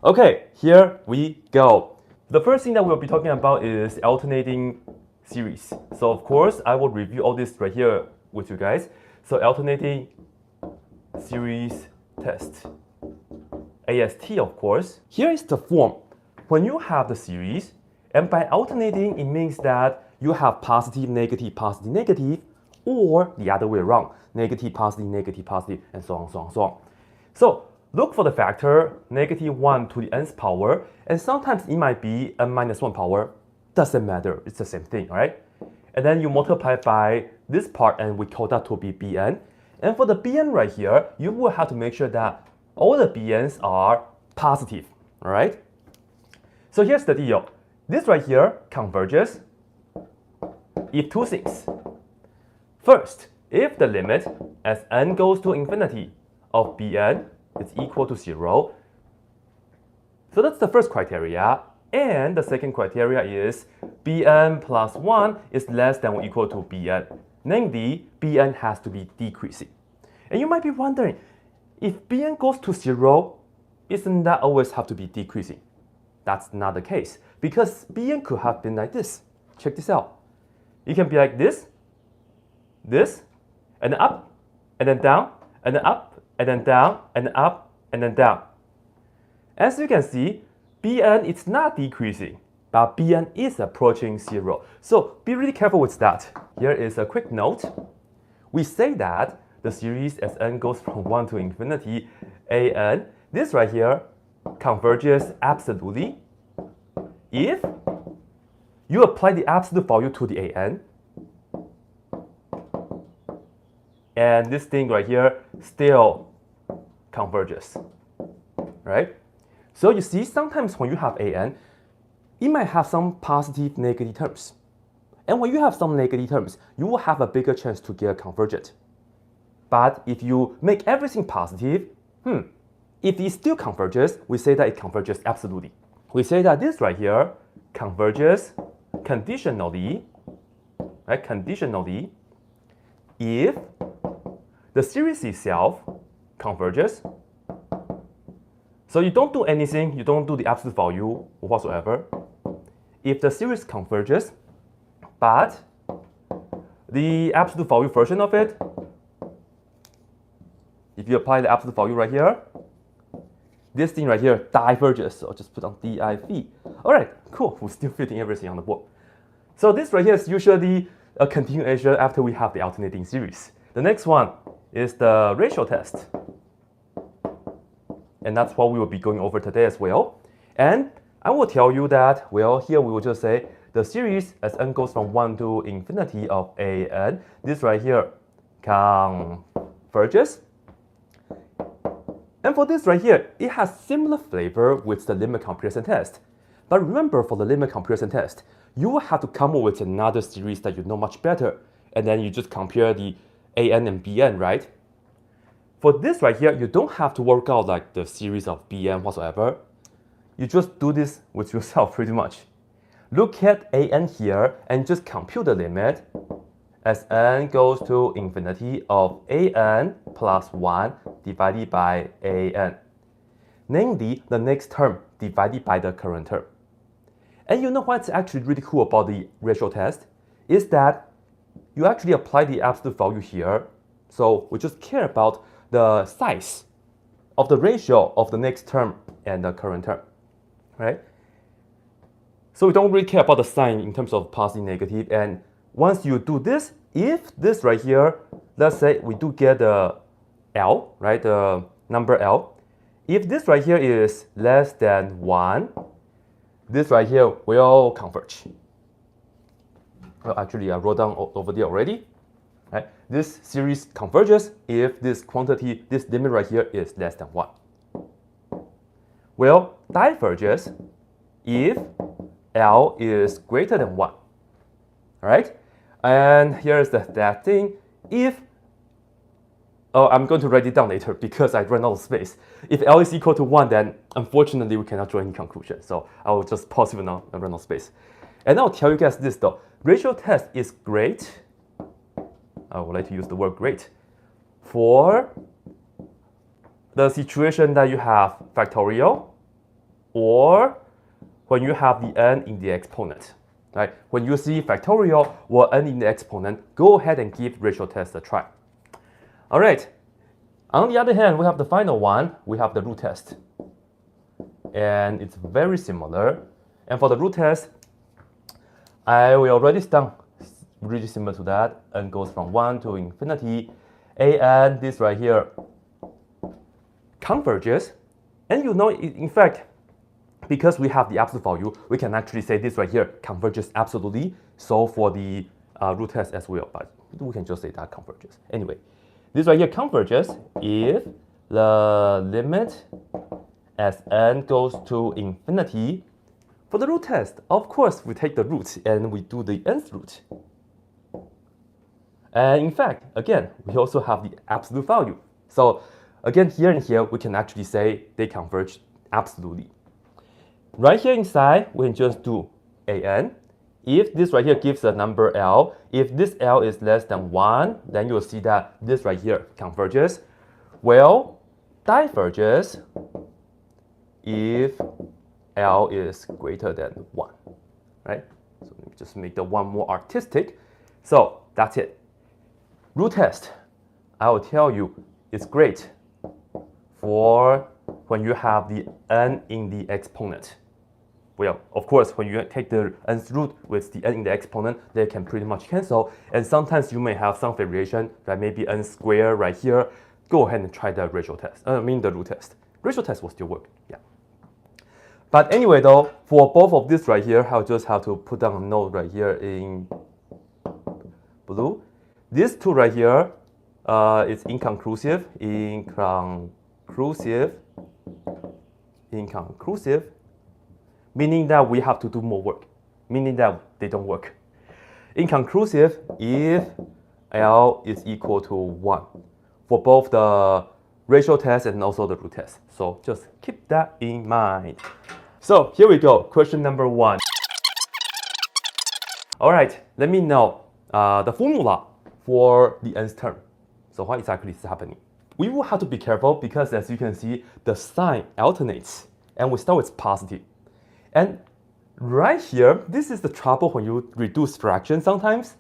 Okay, here we go. The first thing that we'll be talking about is alternating series. So of course, I will review all this right here with you guys. So alternating series test. AST, of course. Here is the form. When you have the series, and by alternating, it means that you have positive, negative, positive, negative, or the other way around, negative, positive, negative, positive, and so on, so on, so on. So look for the factor -1 to the nth power, and sometimes it might be n-1 power. Doesn't matter, it's the same thing, right? And then you multiply by this part, and we call that to be Bn. And for the Bn right here, you will have to make sure that all the Bn's are positive, all right? So here's the deal. This right here converges if two things. First, if the limit as n goes to infinity of Bn is equal to 0. So that's the first criteria. And the second criteria is Bn plus 1 is less than or equal to Bn. Namely, Bn has to be decreasing. And you might be wondering, if Bn goes to 0, isn't that always have to be decreasing? That's not the case, because Bn could have been like this. Check this out. It can be like this, and then up, and then down, and then up, and then down, and then up, and then down. As you can see, Bn is not decreasing, but Bn is approaching 0. So be really careful with that. Here is a quick note. We say that the series as n goes from 1 to infinity, an, this right here converges absolutely if you apply the absolute value to the an, and this thing right here still converges, right? So you see, sometimes when you have an, it might have some positive, negative terms. And when you have some negative terms, you will have a bigger chance to get convergent. But if you make everything positive, if it still converges, we say that it converges absolutely. We say that this right here converges conditionally, right? Conditionally, if the series itself converges. So you don't do anything, you don't do the absolute value whatsoever. If the series converges, but the absolute value version of it, if you apply the absolute value right here, this thing right here diverges. So just put on div. All right, cool. We're still fitting everything on the board. So this right here is usually a continuation after we have the alternating series. The next one is the ratio test. And that's what we will be going over today as well. And I will tell you that, well, here we will just say the series as n goes from 1 to infinity of an, this right here converges. And for this right here, it has similar flavor with the limit comparison test. But remember, for the limit comparison test, you will have to come up with another series that you know much better. And then you just compare the an and bn, right? For this right here, you don't have to work out like the series of bn whatsoever. You just do this with yourself pretty much. Look at an here and just compute the limit as n goes to infinity of an plus 1 divided by an. Namely, the next term divided by the current term. And you know what's actually really cool about the ratio test? Is that you actually apply the absolute value here. So we just care about the size of the ratio of the next term and the current term, right? So we don't really care about the sign in terms of positive, negative. And once you do this, if this right here, let's say we do get the L, right, the number L. If this right here is less than 1, this right here will converge. Well, actually, I wrote down over there already. Right? This series converges if this quantity, this limit right here is less than 1. Well, diverges if L is greater than 1. All right? And here's that thing. If, I'm going to write it down later because I ran out of space. If L is equal to 1, then unfortunately we cannot draw any conclusion. So I will just pause it now and run out of space. And I'll tell you guys this though. Ratio test is great. I would like to use the word great for the situation that you have factorial or when you have the n in the exponent. Right? When you see factorial or n in the exponent, go ahead and give ratio test a try. All right. On the other hand, we have the final one. We have the root test. And it's very similar. And for the root test, I will already done really similar to that. N goes from 1 to infinity. And this right here converges. And you know, in fact, because we have the absolute value, we can actually say this right here converges absolutely. So for the root test as well, but we can just say that converges. Anyway, this right here converges if the limit as n goes to infinity. For the root test, of course, we take the root and we do the nth root. And in fact, again, we also have the absolute value. So again, here and here, we can actually say they converge absolutely. Right here inside, we can just do an. If this right here gives a number L, if this L is less than 1, then you'll see that this right here converges. Well, diverges if L is greater than 1, right? So let me just make the one more artistic. So that's it. Root test, I will tell you, it's great for when you have the n in the exponent. Well, of course, when you take the nth root with the n in the exponent, they can pretty much cancel. And sometimes you may have some variation, like maybe n squared right here. Go ahead and try the ratio test. The root test. Ratio test will still work, yeah. But anyway, though, for both of this right here, I'll just have to put down a note right here in blue. These two right here is inconclusive, meaning that we have to do more work, meaning that they don't work. Inconclusive if L is equal to 1 for both the ratio test and also the root test. So just keep that in mind. So here we go, question number 1. All right, let me know the formula for the nth term. So what exactly is happening? We will have to be careful because as you can see, the sign alternates and we start with positive. And right here, this is the trouble when you reduce fractions sometimes.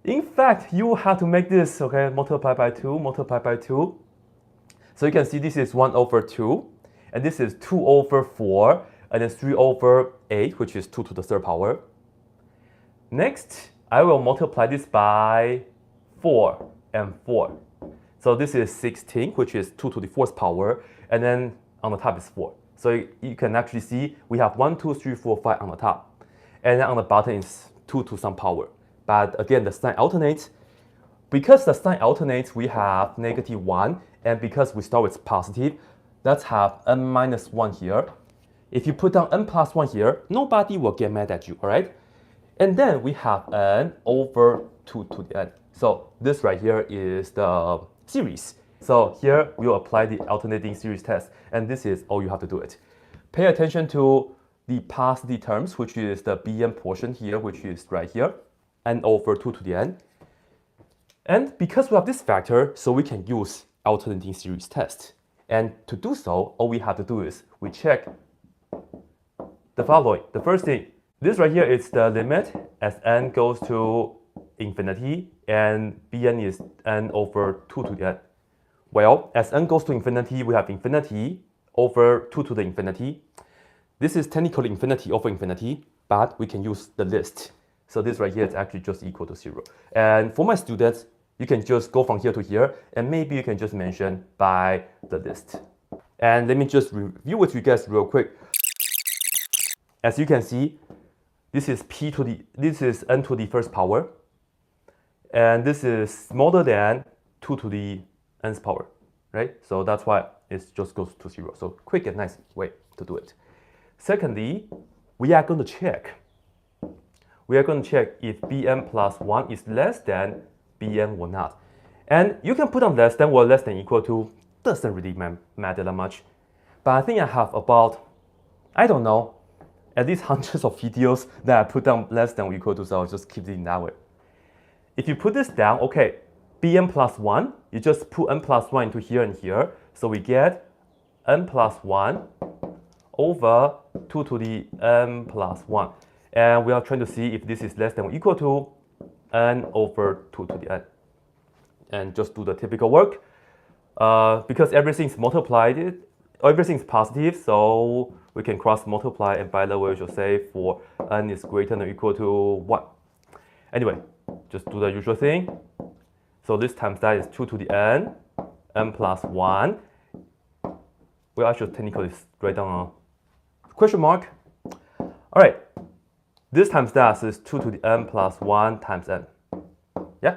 In fact, you have to make this, okay, multiply by 2, multiply by 2. So you can see this is 1 over 2, and this is 2 over 4, and then 3 over 8, which is 2 to the third power. Next, I will multiply this by 4 and 4. So this is 16, which is 2 to the fourth power, and then on the top is 4. So you can actually see we have 1, 2, 3, 4, 5 on the top, and then on the bottom is 2 to some power. But again, the sign alternates. Because the sign alternates, we have -1, and because we start with positive, let's have n minus 1 here. If you put down n plus 1 here, nobody will get mad at you, all right? And then we have n over 2 to the n. So this right here is the series. So here we will apply the alternating series test, and this is all you have to do it. Pay attention to the positive terms, which is the bn portion here, which is right here, n over 2 to the n. And because we have this factor, so we can use alternating series test. And to do so, all we have to do is we check the following. The first thing, this right here is the limit as n goes to infinity, and bn is n over 2 to the n. Well, as n goes to infinity, we have infinity over 2 to the infinity. This is technically infinity over infinity, but we can use the list. So this right here is actually just equal to 0. And for my students, you can just go from here to here, and maybe you can just mention by the list. And let me just review with you guys real quick. As you can see, this is n to the first power, and this is smaller than 2 to the nth power, right? So that's why it just goes to 0. So quick and nice way to do it. Secondly, we are going to check if bn plus 1 is less than bn or not. And you can put on less than or less than equal to, doesn't really matter that much. But I think I have about, I don't know, at least hundreds of videos that I put down less than or equal to, so I'll just keep it in that way. If you put this down, okay, bn plus 1, you just put n plus 1 into here and here, so we get n plus 1 over 2 to the n plus 1. And we are trying to see if this is less than or equal to n over 2 to the n. And just do the typical work. Because everything's multiplied, everything's positive, so we can cross multiply, and by the way, we should say for n is greater than or equal to 1. Anyway, just do the usual thing. So this times that is 2 to the n plus 1. Well, I should technically write down a question mark. All right, this times that is 2 to the n plus 1 times n. Yeah?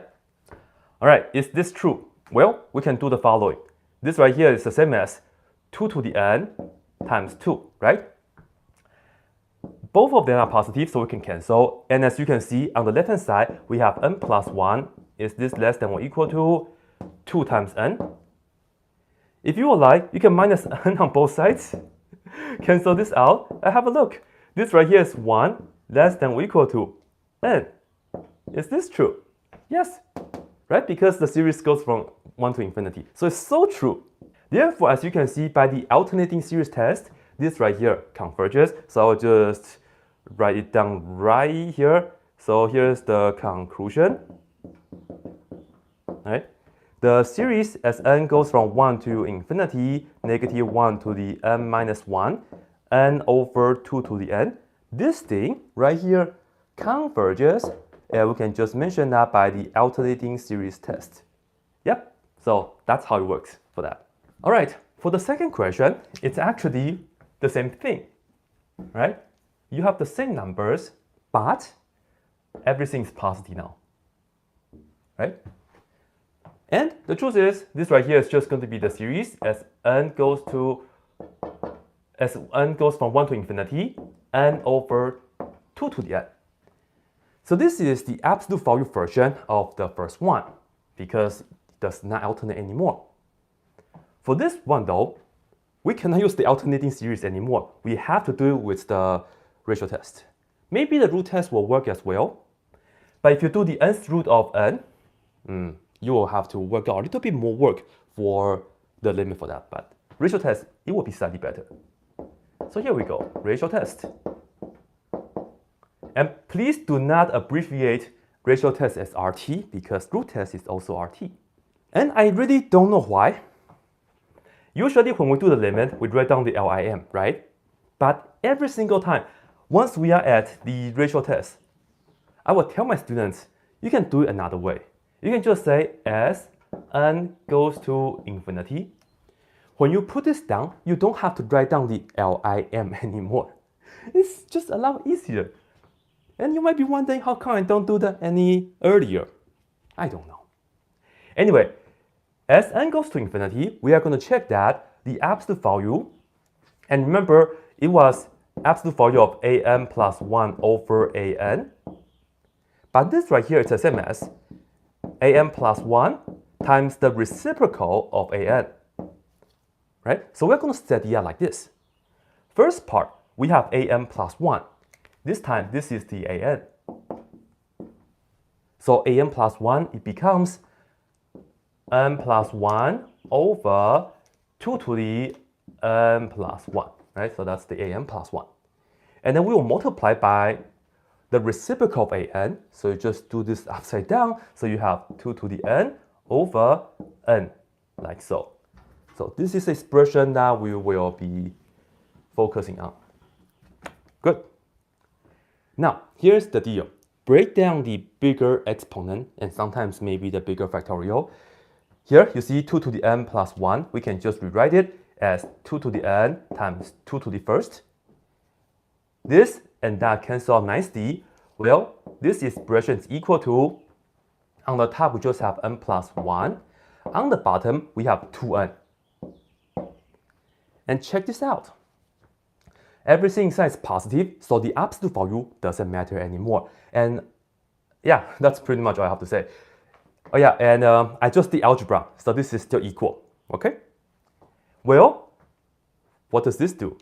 All right, is this true? Well, we can do the following. This right here is the same as 2 to the n times 2, right? Both of them are positive, so we can cancel. And as you can see, on the left-hand side, we have n plus 1. Is this less than or equal to 2 times n? If you would like, you can minus n on both sides. Cancel this out and have a look. This right here is 1 less than or equal to n. Is this true? Yes, right? Because the series goes from 1 to infinity. So it's so true. Therefore, as you can see by the alternating series test, this right here converges. So I'll just write it down right here. So here's the conclusion. Right? The series as n goes from 1 to infinity, negative 1 to the n minus 1, n over 2 to the n. This thing right here converges, and we can just mention that by the alternating series test. Yep, so that's how it works for that. All right, for the second question, it's actually the same thing, right? You have the same numbers, but everything's positive now, right? And the truth is, this right here is just going to be the series as n goes from 1 to infinity, n over 2 to the n. So this is the absolute value version of the first one, because it does not alternate anymore. For this one though, we cannot use the alternating series anymore. We have to do it with the ratio test. Maybe the root test will work as well, but if you do the nth root of n, you will have to work out a little bit more work for the limit for that. But ratio test, it will be slightly better. So here we go, ratio test. And please do not abbreviate ratio test as RT, because root test is also RT. And I really don't know why. Usually when we do the limit, we write down the LIM, right? But every single time, once we are at the ratio test, I will tell my students, you can do it another way. You can just say as n goes to infinity. When you put this down, you don't have to write down the LIM anymore. It's just a lot easier. And you might be wondering, how come I don't do that any earlier? I don't know. Anyway, as n goes to infinity, we are going to check that the absolute value, and remember, it was absolute value of an plus 1 over an. But this right here is the same as an plus 1 times the reciprocal of an. Right? So we're going to set it out like this. First part, we have an plus 1. This time, this is the an. So an plus 1, it becomes n plus 1 over 2 to the n plus 1. Right? So that's the an plus 1. And then we will multiply by the reciprocal of an. So you just do this upside down. So you have 2 to the n over n, like so. So this is the expression that we will be focusing on. Good. Now, here's the deal. Break down the bigger exponent and sometimes maybe the bigger factorial. Here, you see 2 to the n plus 1. We can just rewrite it as 2 to the n times 2 to the first. This and that cancel out nicely. Well, this expression is equal to, on the top we just have n plus 1. On the bottom, we have 2n. And check this out. Everything inside is positive, so the absolute value doesn't matter anymore. And yeah, that's pretty much all I have to say. Oh yeah, and I just did algebra, so this is still equal, okay? Well, what does this do?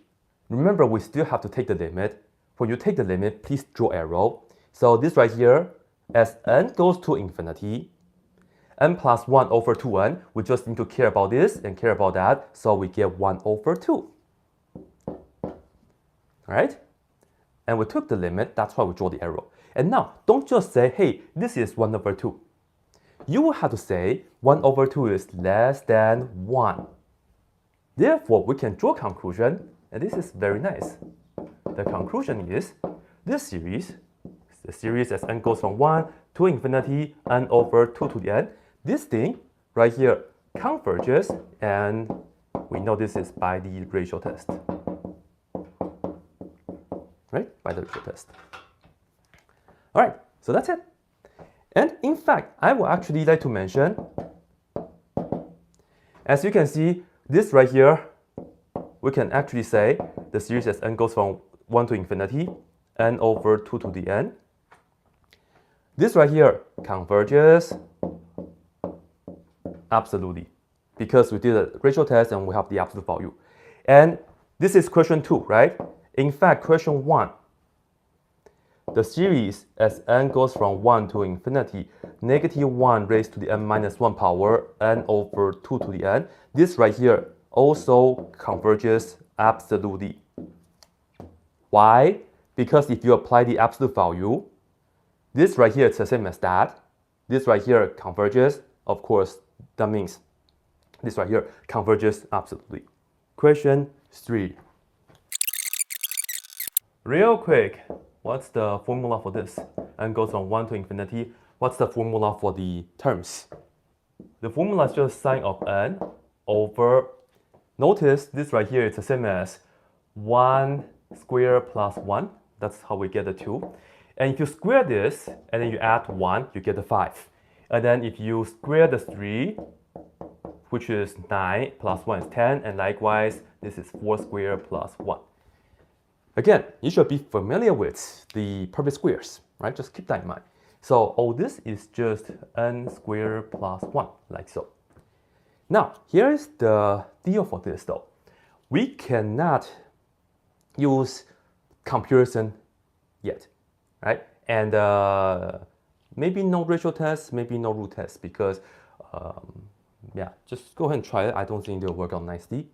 Remember, we still have to take the limit. When you take the limit, please draw arrow. So this right here, as n goes to infinity, n plus 1 over 2n, we just need to care about this and care about that, so we get 1 over 2. right? And we took the limit, that's why we draw the arrow. And now, don't just say, hey, this is 1 over 2. You will have to say 1 over 2 is less than 1. Therefore, we can draw a conclusion, and this is very nice. The conclusion is, this series, the series as n goes from 1 to infinity, n over 2 to the n, this thing right here converges, and we know this is by the ratio test. Right? By the ratio test. All right, so that's it. And in fact, I would actually like to mention, as you can see, this right here, we can actually say the series as n goes from 1 to infinity, n over 2 to the n. This right here converges absolutely, because we did a ratio test and we have the absolute value. And this is question 2, right? In fact, question 1, the series as n goes from 1 to infinity, negative 1 raised to the n minus 1 power, n over 2 to the n. This right here also converges absolutely. Why? Because if you apply the absolute value, this right here is the same as that. This right here converges. Of course, that means this right here converges absolutely. Question 3. Real quick, what's the formula for this? N goes from 1 to infinity. What's the formula for the terms? The formula is just sine of n over, notice this right here is the same as 1 squared plus 1. That's how we get the 2. And if you square this, and then you add 1, you get the 5. And then if you square the 3, which is 9, plus 1 is 10, and likewise, this is 4 squared plus 1. Again, you should be familiar with the perfect squares, right? Just keep that in mind. So all this is just n squared plus 1, like so. Now, here's the deal for this though. We cannot use comparison yet, right? And maybe no ratio test, maybe no root test, because yeah, just go ahead and try it. I don't think they'll work out nicely.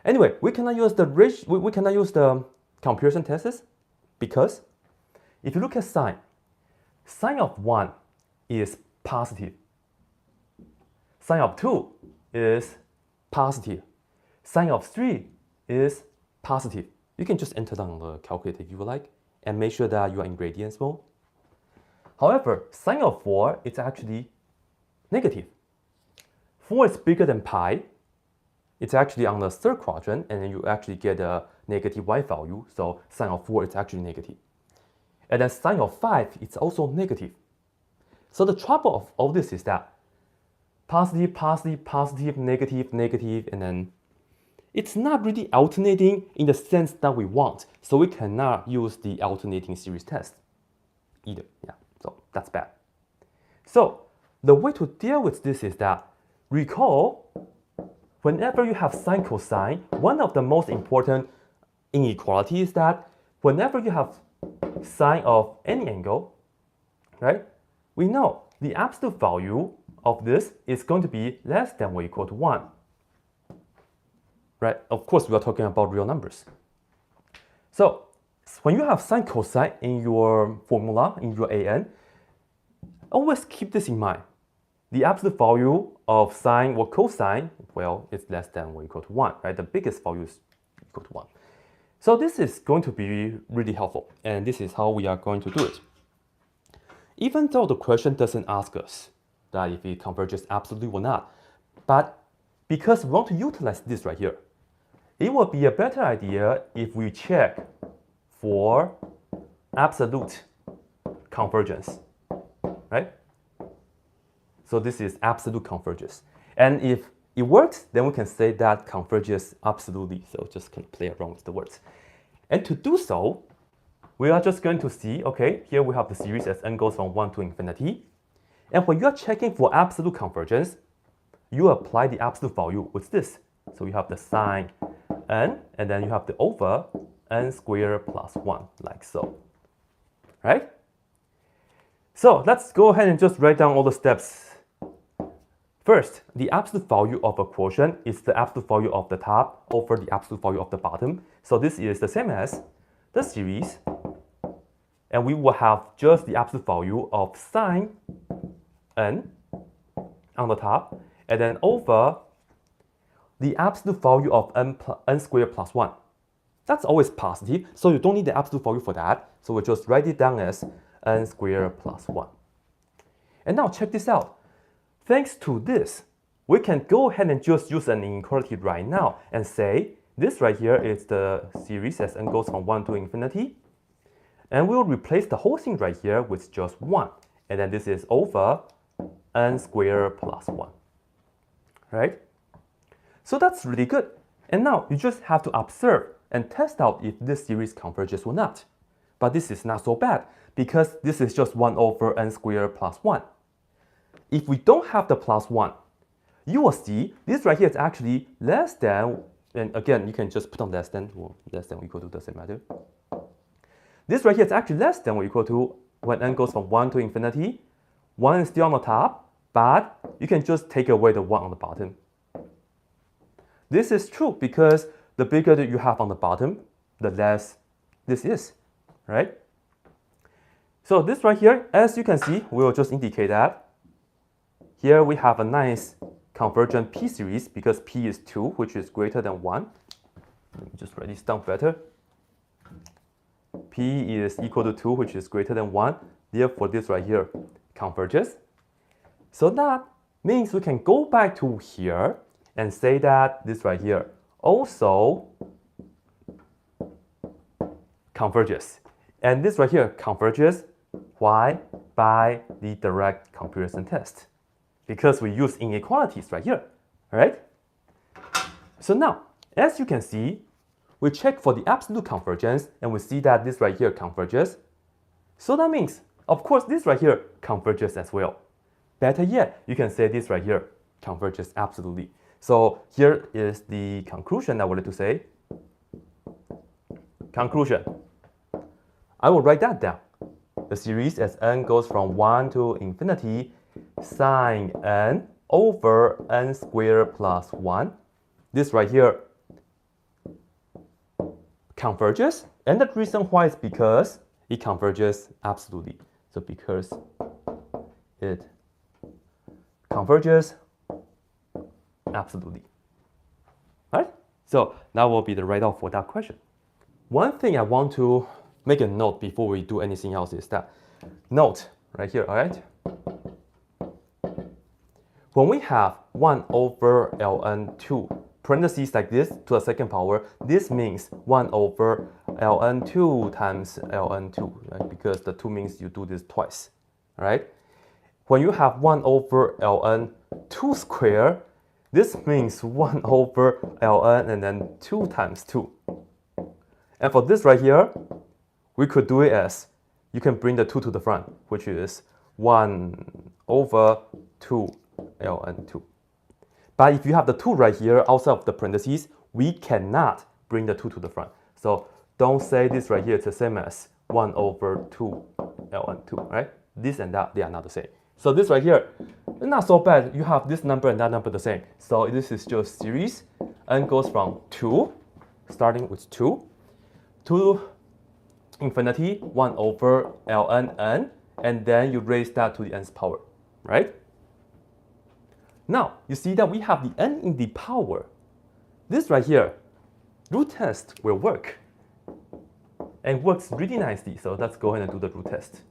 Anyway, we cannot use the we cannot use the comparison tests because if you look at sine, sine of 1 is positive. Sine of 2 is positive. Sine of 3 is positive. You can just enter down the calculator if you would like and make sure that you are in gradients mode. However, sine of 4 is actually negative. 4 is bigger than pi. It's actually on the third quadrant, and then you actually get a negative y value. So sine of 4 is actually negative. And then sine of 5 is also negative. So the trouble of all this is that positive, positive, positive, negative, negative, and then it's not really alternating in the sense that we want. So we cannot use the alternating series test either. Yeah, so that's bad. So the way to deal with this is that recall, whenever you have sine cosine, one of the most important inequality is that whenever you have sine of any angle, right, we know the absolute value of this is going to be less than or equal to 1. Right? Of course, we are talking about real numbers. So when you have sine cosine in your formula, in your an, always keep this in mind. The absolute value of sine or cosine, well, it's less than or equal to 1, right? The biggest value is equal to 1. So this is going to be really helpful, and this is how we are going to do it. Even though the question doesn't ask us that if it converges absolutely or not, but because we want to utilize this right here, it would be a better idea if we check for absolute convergence, right? So this is absolute convergence. And if it works, then we can say that converges absolutely. So just kind of play around with the words. And to do so, we are just going to see, okay, here we have the series as n goes from 1 to infinity. And when you are checking for absolute convergence, you apply the absolute value with this. So you have the sine n, and then you have the over n squared plus 1, like so, right? So let's go ahead and just write down all the steps. First, the absolute value of a quotient is the absolute value of the top over the absolute value of the bottom. So this is the same as the series, and we will have just the absolute value of sine n on the top, and then over the absolute value of n squared plus 1. That's always positive, so you don't need the absolute value for that. So we'll just write it down as n squared plus 1. And now check this out. Thanks to this, we can go ahead and just use an inequality right now and say this right here is the series as n goes from 1 to infinity. And we'll replace the whole thing right here with just 1. And then this is over n squared plus 1. Right? So that's really good. And now you just have to observe and test out if this series converges or not. But this is not so bad because this is just 1 over n squared plus 1. If we don't have the plus 1, you will see this right here is actually less than, and again, you can just put on less than or equal to, doesn't matter. This right here is actually less than or equal to when n goes from 1 to infinity. 1 is still on the top, but you can just take away the 1 on the bottom. This is true because the bigger that you have on the bottom, the less this is, right? So this right here, as you can see, we will just indicate that here we have a nice convergent P series because P is 2, which is greater than 1. Let me just write this down better. P is equal to 2, which is greater than 1. Therefore, this right here converges. So that means we can go back to here and say that this right here also converges. And this right here converges. Why? By the direct comparison test. Because we use inequalities right here, right? So now, as you can see, we check for the absolute convergence and we see that this right here converges. So that means, of course, this right here converges as well. Better yet, you can say this right here converges absolutely. So here is the conclusion I wanted to say. Conclusion. I will write that down. The series as n goes from 1 to infinity, sine n over n squared plus 1. This right here converges. And the reason why is because it converges absolutely. So because it converges absolutely. Right? So that will be the write-off for that question. One thing I want to make a note before we do anything else is that note right here, all right? When we have 1 over ln2 parentheses like this to the second power, this means 1 over ln2 times ln2, right? Because the 2 means you do this twice, right? When you have 1 over ln2 squared, this means 1 over ln and then 2 times 2. And for this right here, we could do it as, you can bring the 2 to the front, which is 1 over 2 ln2. But if you have the 2 right here outside of the parentheses, we cannot bring the 2 to the front. So don't say this right here is the same as 1 over 2 ln2, right? This and that, they are not the same. So this right here, not so bad. You have this number and that number the same. So this is just series. N goes from 2, starting with 2, to infinity, 1 over ln n, and then you raise that to the nth power, right? Now, you see that we have the n in the power. This right here, root test will work. And works really nicely, so let's go ahead and do the root test.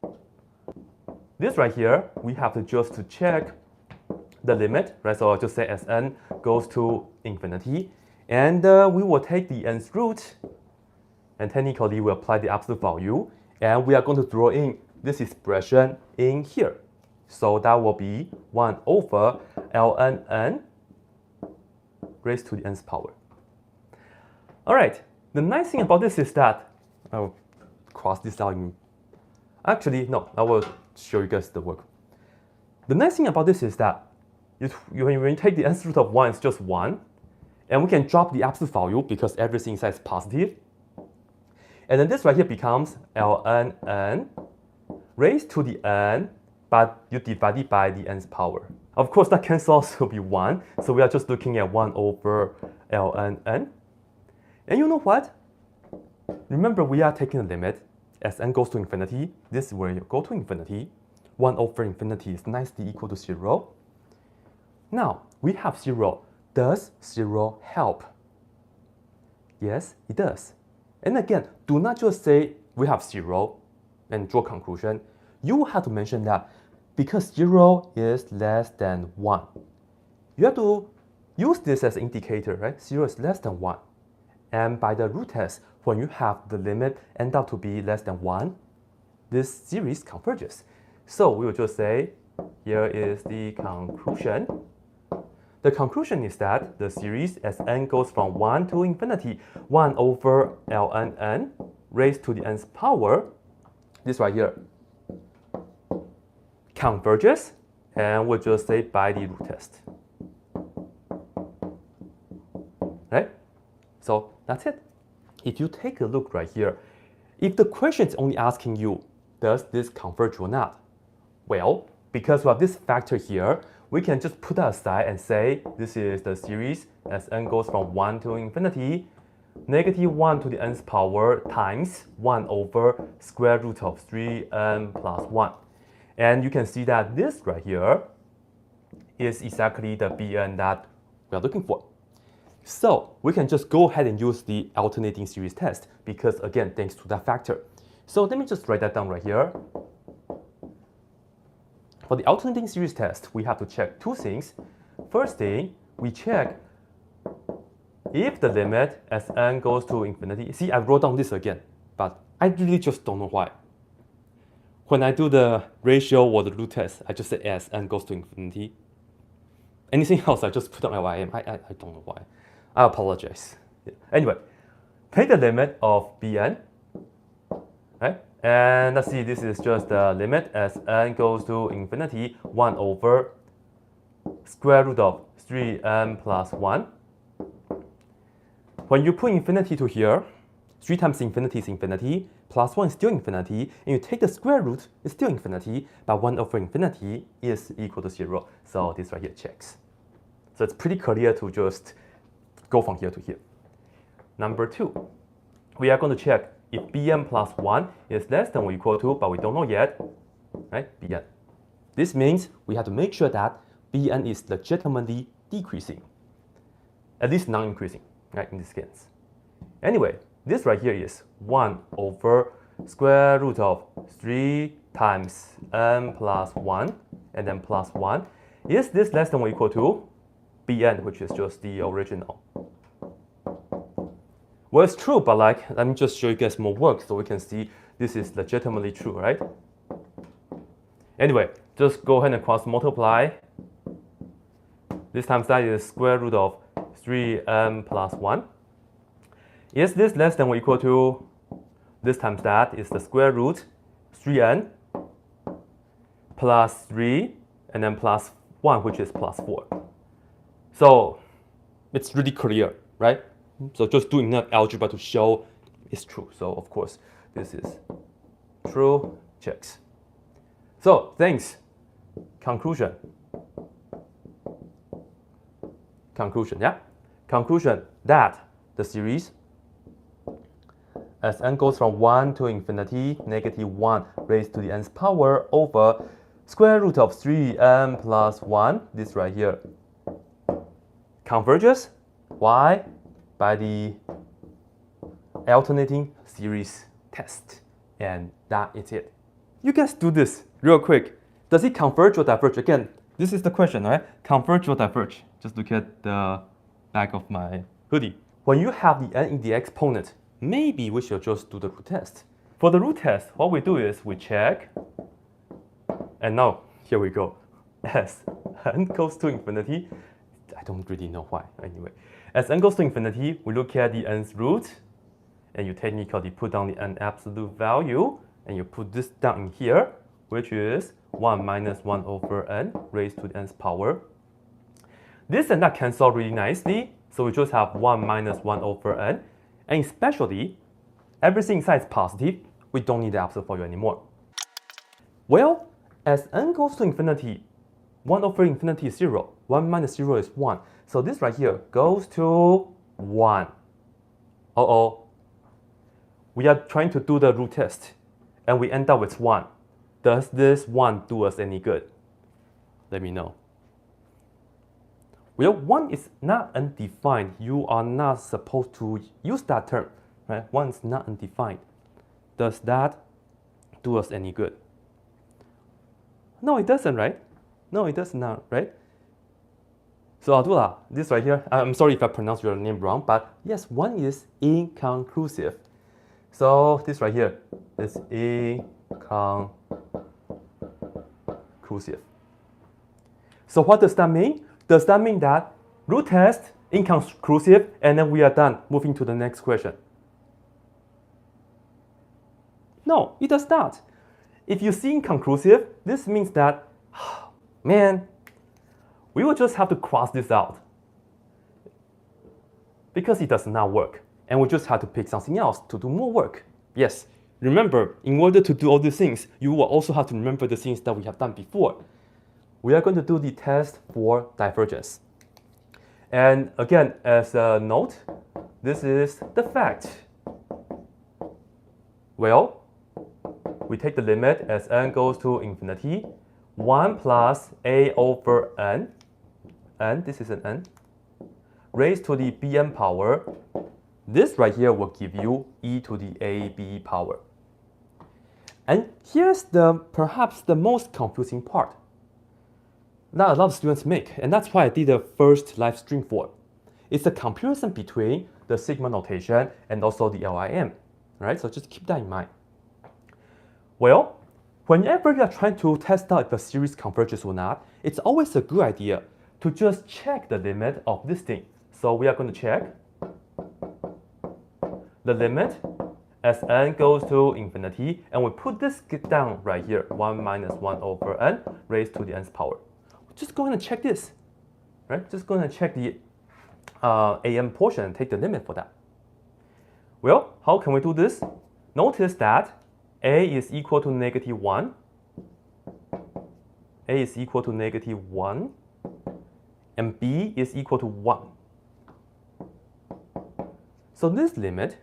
This right here, we have to just to check the limit, right? So I'll just say as n goes to infinity, and we will take the nth root, and technically we apply the absolute value, and we are going to throw in this expression in here. So that will be 1 over ln n raised to the nth power. All right, the nice thing about this is that, I'll cross this out. Actually, no, I will show you guys the work. The nice thing about this is that when you take the nth root of 1, it's just 1. And we can drop the absolute value because everything inside is positive. And then this right here becomes ln n raised to the n, but you divide it by the nth power. Of course, that can also be 1. So we are just looking at 1 over ln n. And you know what? Remember, we are taking a limit as n goes to infinity. This is where you go to infinity. 1 over infinity is nicely equal to 0. Now, we have 0. Does 0 help? Yes, it does. And again, do not just say we have 0 and draw conclusion. You have to mention that because 0 is less than 1. You have to use this as an indicator, right? 0 is less than 1. And by the root test, when you have the limit end up to be less than 1, this series converges. So we will just say, here is the conclusion. The conclusion is that the series as n goes from 1 to infinity, 1 over ln n raised to the nth power, this right here, converges, and we'll just say by the root test. Right? So that's it. If you take a look right here, if the question is only asking you, does this converge or not? Well, because we have this factor here, we can just put that aside and say this is the series as n goes from 1 to infinity, negative 1 to the nth power times 1 over square root of 3n plus 1. And you can see that this right here is exactly the Bn that we are looking for. So we can just go ahead and use the alternating series test because, again, thanks to that factor. So let me just write that down right here. For the alternating series test, we have to check two things. First thing, we check if the limit as n goes to infinity. See, I wrote down this again, but I really just don't know why. When I do the ratio or the root test, I just say as n goes to infinity. Anything else, I just put on LIM. I don't know why. I apologize. Anyway, take the limit of Bn, right? And let's see, this is just the limit as n goes to infinity, 1 over square root of 3n plus 1. When you put infinity to here, 3 times infinity is infinity, plus 1 is still infinity, and you take the square root, it's still infinity, but 1 over infinity is equal to 0. So this right here checks. So it's pretty clear to just go from here to here. Number 2, we are going to check if Bn plus 1 is less than or equal to, but we don't know yet, right? Bn. This means we have to make sure that Bn is legitimately decreasing, at least non-increasing, right, in this case. Anyway, this right here is 1 over square root of 3 times n plus 1, and then plus 1. Is this less than or equal to Bn, which is just the original? Well, it's true, but like, let me just show you guys more work so we can see this is legitimately true, right? Anyway, just go ahead and cross multiply. This times that is square root of 3n plus 1. Is this less than or equal to, this times that is the square root 3n plus 3 and then plus 1, which is plus 4. So it's really clear, right? So just doing enough algebra to show it's true. So of course, this is true, checks. So thanks. Conclusion, yeah? Conclusion that the series as n goes from 1 to infinity, negative 1 raised to the nth power over square root of 3n plus 1, this right here, converges. Why? By the alternating series test. And that is it. You guys do this real quick. Does it converge or diverge? Again, this is the question, right? Converge or diverge? Just look at the back of my hoodie. When you have the n in the exponent, maybe we should just do the root test. For the root test, what we do is we check, and now here we go. As n goes to infinity, I don't really know why. Anyway, as n goes to infinity, we look at the nth root, and you technically put down the n absolute value, and you put this down in here, which is 1 minus 1 over n raised to the nth power. This and that cancel really nicely, so we just have 1 minus 1 over n, and especially, everything inside is positive, we don't need the absolute value anymore. Well, as n goes to infinity, 1 over infinity is 0. 1 minus 0 is 1. So this right here goes to 1. Uh-oh. we are trying to do the root test, and we end up with 1. Does this 1 do us any good? Let me know. Well, 1 is not undefined. You are not supposed to use that term, right? 1 is not undefined. Does that do us any good? No, it doesn't, right? No, it does not, right? So Abdullah, this right here, I'm sorry if I pronounced your name wrong, but yes, 1 is inconclusive. So this right here is inconclusive. So what does that mean? Does that mean that root test inconclusive and then we are done, moving to the next question? No, it does not. If you see inconclusive, this means that, man, we will just have to cross this out because it does not work. And we just have to pick something else to do more work. Yes, remember, in order to do all these things, you will also have to remember the things that we have done before. We are going to do the test for divergence. And again, as a note, this is the fact. Well, we take the limit as n goes to infinity, 1 plus a over n, this is an n, raised to the bn power. This right here will give you e to the ab power. And here's perhaps the most confusing part that a lot of students make, and that's why I did the first live stream for. It's the comparison between the sigma notation and also the LIM, right? So just keep that in mind. Well, whenever you are trying to test out if the series converges or not, it's always a good idea to just check the limit of this thing. So we are going to check the limit as n goes to infinity, and we put this down right here, 1 minus 1 over n raised to the nth power. We're just going to check this, right? Just going to check the am portion and take the limit for that. Well, how can we do this? Notice that a is equal to -1, a is equal to -1, and b is equal to 1. So this limit,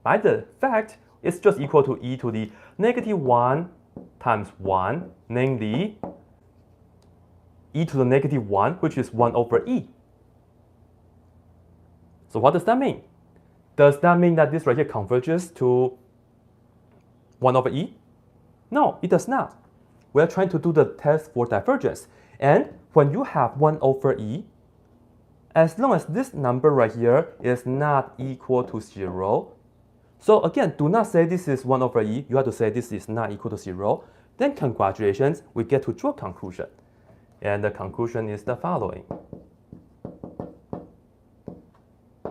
by the fact, is just equal to e to the -1 times 1, namely e to the -1, which is 1 over e. So what does that mean? Does that mean that this right here converges to 1 over e? No, it does not. We are trying to do the test for divergence. And when you have 1 over e, as long as this number right here is not equal to 0, so again, do not say this is 1 over e, you have to say this is not equal to 0, then congratulations, we get to draw a conclusion. And the conclusion is the following.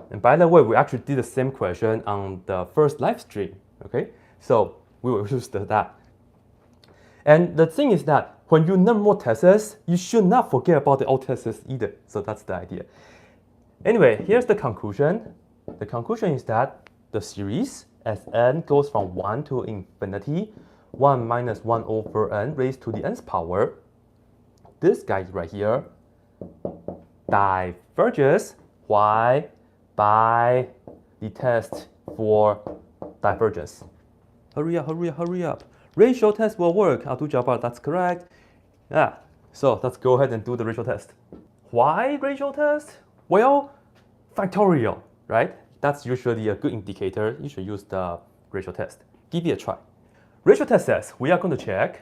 And by the way, we actually did the same question on the first live stream, okay? So we will use that. And the thing is that when you learn more tests, you should not forget about the old tests either. So that's the idea. Anyway, here's the conclusion. The conclusion is that the series as n goes from 1 to infinity, 1 minus 1 over n raised to the nth power, this guy right here diverges. Why? By the test for divergence. Hurry up, hurry up, hurry up. Ratio test will work. Abdul Jabbar, that's correct. Yeah, so let's go ahead and do the ratio test. Why ratio test? Well, factorial, right? That's usually a good indicator. You should use the ratio test. Give it a try. Ratio test says we are going to check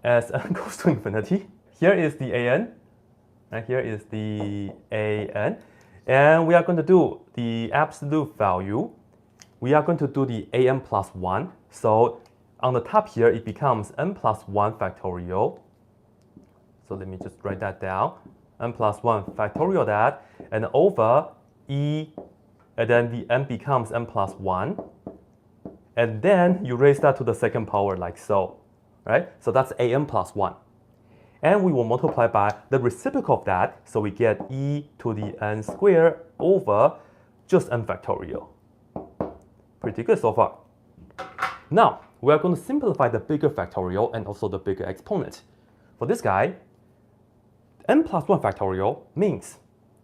as n goes to infinity. Here is the an, and here is the an. And we are going to do the absolute value. We are going to do the an plus 1. So on the top here, it becomes n plus 1 factorial. So let me just write that down. N plus 1 factorial that, and over e, and then the n becomes n plus 1. And then you raise that to the second power like so, right? So that's an plus 1. And we will multiply by the reciprocal of that, so we get e to the n squared over just n factorial. Pretty good so far. Now, we are going to simplify the bigger factorial and also the bigger exponent. For this guy, n plus 1 factorial means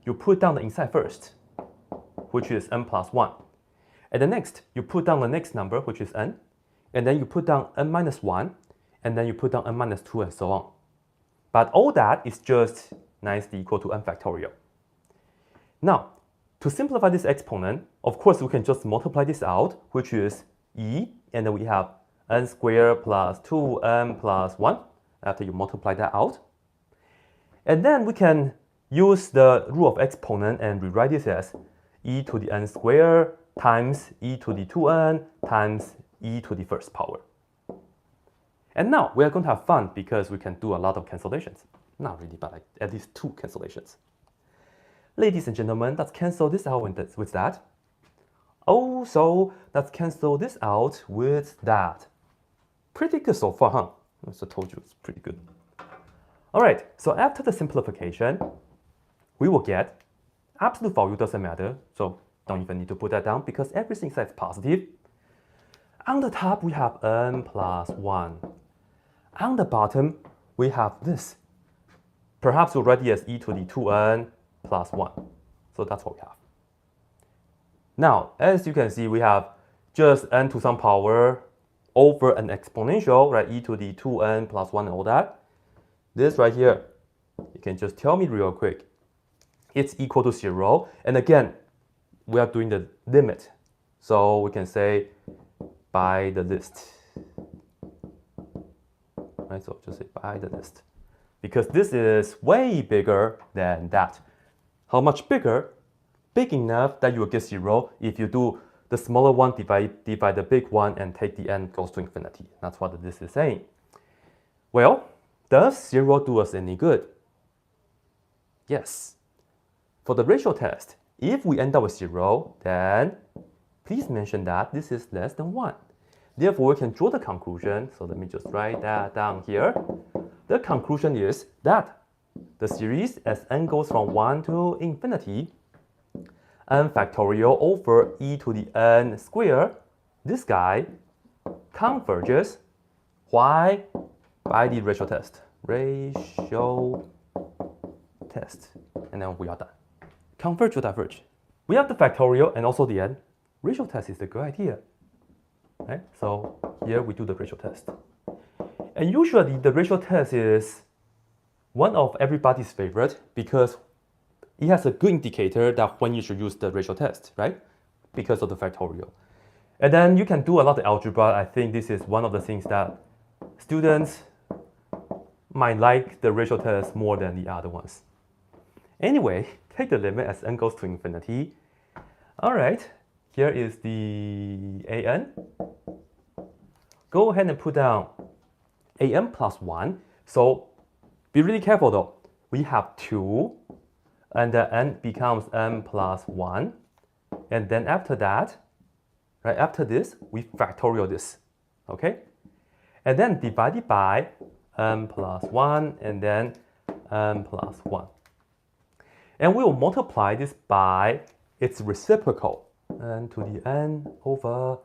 you put down the inside first, which is n plus 1. And then next, you put down the next number, which is n, and then you put down n minus 1, and then you put down n minus 2, and so on. But all that is just nicely equal to n factorial. Now, to simplify this exponent, of course, we can just multiply this out, which is e, and then we have n squared plus 2n plus 1, after you multiply that out. And then we can use the rule of exponent and rewrite this as e to the n squared times e to the 2n times e to the first power. And now we are going to have fun because we can do a lot of cancellations. Not really, but like at least 2 cancellations. Ladies and gentlemen, let's cancel this out with that. Also, let's cancel this out with that. Pretty good so far, huh? As I told you, it's pretty good. All right, so after the simplification, we will get absolute value doesn't matter, so don't even need to put that down because everything is positive. On the top, we have n plus 1. On the bottom, we have this. Perhaps we'll write it as e to the 2n plus 1. So that's what we have. Now, as you can see, we have just n to some power over an exponential, right? E to the 2n plus 1 and all that. This right here, you can just tell me real quick. It's equal to 0. And again, we are doing the limit. So we can say by the list. Right, so just say by the list. Because this is way bigger than that. How much bigger? Big enough that you will get 0 if you do the smaller one divide the big one and take the n goes to infinity. That's what this is saying. Well, does 0 do us any good? Yes. For the ratio test, if we end up with 0, then please mention that this is less than 1. Therefore, we can draw the conclusion. So let me just write that down here. The conclusion is that the series as n goes from 1 to infinity, n factorial over e to the n squared, this guy converges. Why? By the ratio test. Ratio test. And then we are done. Converge or diverge. We have the factorial and also the n. Ratio test is a good idea. Right? So here we do the ratio test. And usually the ratio test is one of everybody's favorite because it has a good indicator that when you should use the ratio test, right? Because of the factorial. And then you can do a lot of algebra. I think this is one of the things that students might like the ratio test more than the other ones. Anyway, take the limit as n goes to infinity. All right, here is the an. Go ahead and put down an plus 1. So be really careful though. We have 2, and the n becomes n plus 1. And then after that, right after this, we factorial this, okay? And then divided by n plus 1, and then n plus 1. And we will multiply this by its reciprocal, n to the n over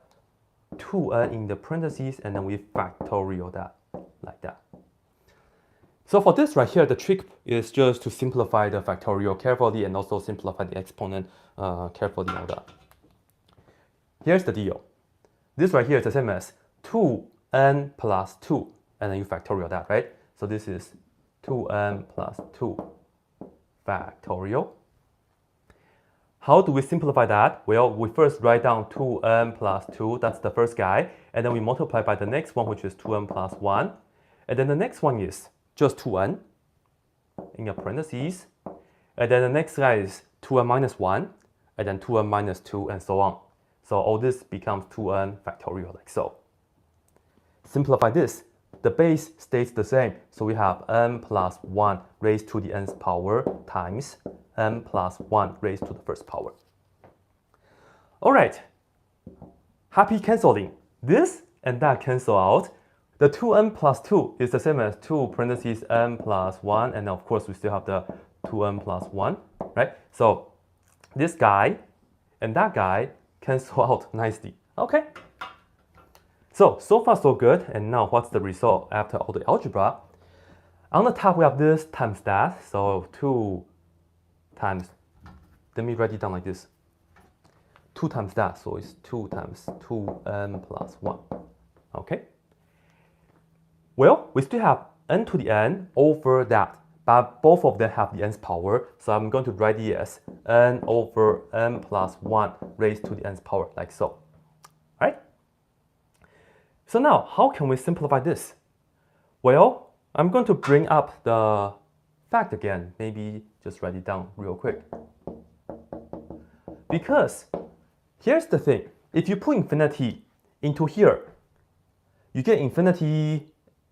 2n in the parentheses, and then we factorial that like that. So for this right here, the trick is just to simplify the factorial carefully and also simplify the exponent carefully all that. Here's the deal. This right here is the same as 2n plus 2, and then you factorial that, right? So this is 2n plus 2 factorial. How do we simplify that? Well, we first write down 2n plus 2, that's the first guy, and then we multiply by the next one, which is 2n plus 1. And then the next one is just 2n in your parentheses. And then the next guy is 2n minus 1, and then 2n minus 2, and so on. So all this becomes 2n factorial, like so. Simplify this. The base stays the same. So we have n plus 1 raised to the nth power times n plus 1 raised to the first power. All right. Happy canceling. This and that cancel out. The 2n plus 2 is the same as 2 parentheses n plus 1. And of course, we still have the 2n plus 1, right? So this guy and that guy cancel out nicely. Okay. So far so good. And now what's the result after all the algebra? On the top, we have this times that. So 2 times, let me write it down like this. 2 times that, so it's 2 times 2n plus 1. Okay? Well, we still have n to the n over that, but both of them have the nth power, so I'm going to write it as n over n plus 1 raised to the nth power, like so. Right? So now, how can we simplify this? Well, I'm going to bring up the fact again. Maybe just write it down real quick. Because here's the thing. If you put infinity into here, you get infinity.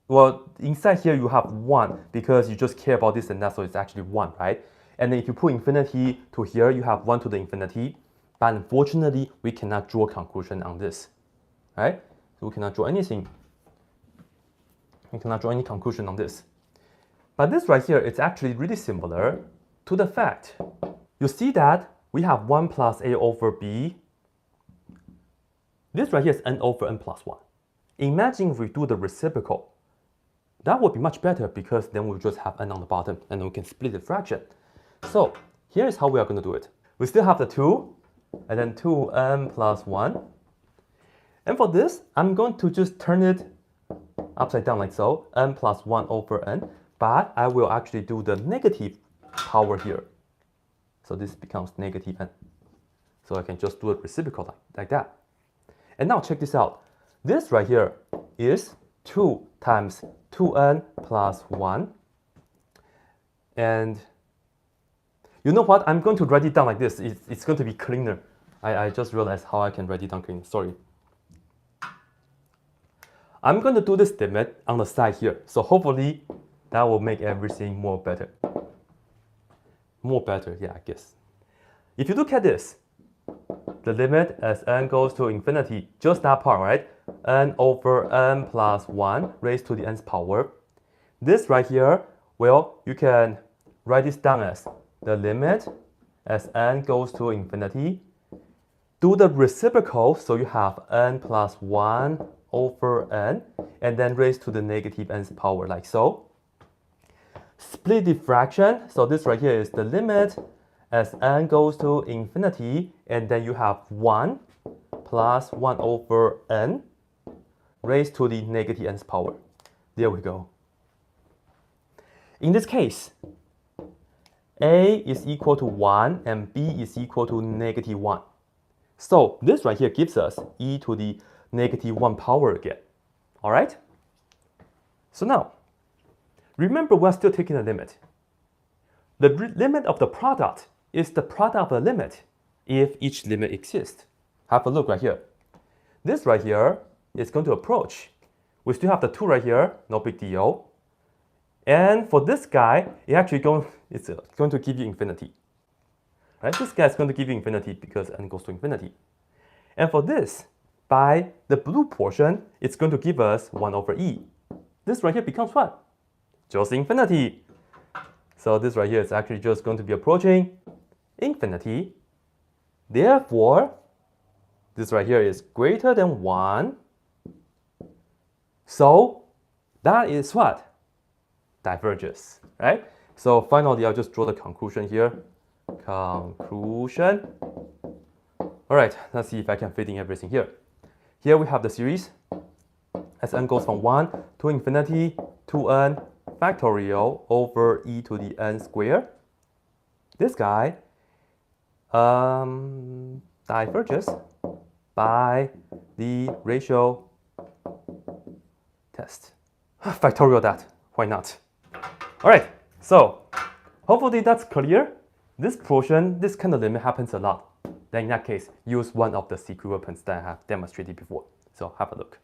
Well, inside here you have 1 because you just care about this and that, so it's actually 1, right? And then if you put infinity to here, you have 1 to the infinity. But unfortunately, we cannot draw a conclusion on this, right? So we cannot draw anything. We cannot draw any conclusion on this. But this right here, it's actually really similar to the fact. You see that we have 1 plus a over b. This right here is n over n plus 1. Imagine if we do the reciprocal. That would be much better because then we'll just have n on the bottom and then we can split the fraction. So here's how we are going to do it. We still have the 2 and then 2n plus 1. And for this, I'm going to just turn it upside down like so, n plus 1 over n, but I will actually do the negative power here. So this becomes negative n. So I can just do a reciprocal like that. And now check this out. This right here is 2 times 2n plus 1. And you know what? I'm going to write it down like this. It's going to be cleaner. I just realized how I can write it down cleaner. Sorry. I'm going to do this limit on the side here. So hopefully that will make everything more better. More better, yeah, I guess. If you look at this, the limit as n goes to infinity, just that part, right? N over n plus 1 raised to the nth power. This right here, well, you can write this down as the limit as n goes to infinity. Do the reciprocal, so you have n plus 1 over n, and then raised to the negative nth power, like so. Split the fraction, so this right here is the limit as n goes to infinity, and then you have 1 plus 1 over n raised to the negative nth power. There we go. In this case, a is equal to 1 and b is equal to negative 1. So this right here gives us e to the negative 1 power again. All right? So now, remember we're still taking a limit. The limit of the product is the product of the limit if each limit exists. Have a look right here. This right here is going to approach. We still have the 2 right here, no big deal. And for this guy, it's going to give you infinity. Right? This guy is going to give you infinity because n goes to infinity. And for this, by the blue portion, it's going to give us 1 over e. This right here becomes what? Just infinity. So this right here is actually just going to be approaching infinity. Therefore, this right here is greater than 1. So that is what? Diverges, right? So finally, I'll just draw the conclusion here. Conclusion. All right, let's see if I can fit in everything here. Here we have the series as n goes from 1 to infinity, 2n factorial over e to the n squared. This guy diverges by the ratio test. Factorial that, why not? All right, so hopefully that's clear. This portion, this kind of limit happens a lot. Then in that case, use one of the equivalents that I have demonstrated before. So have a look.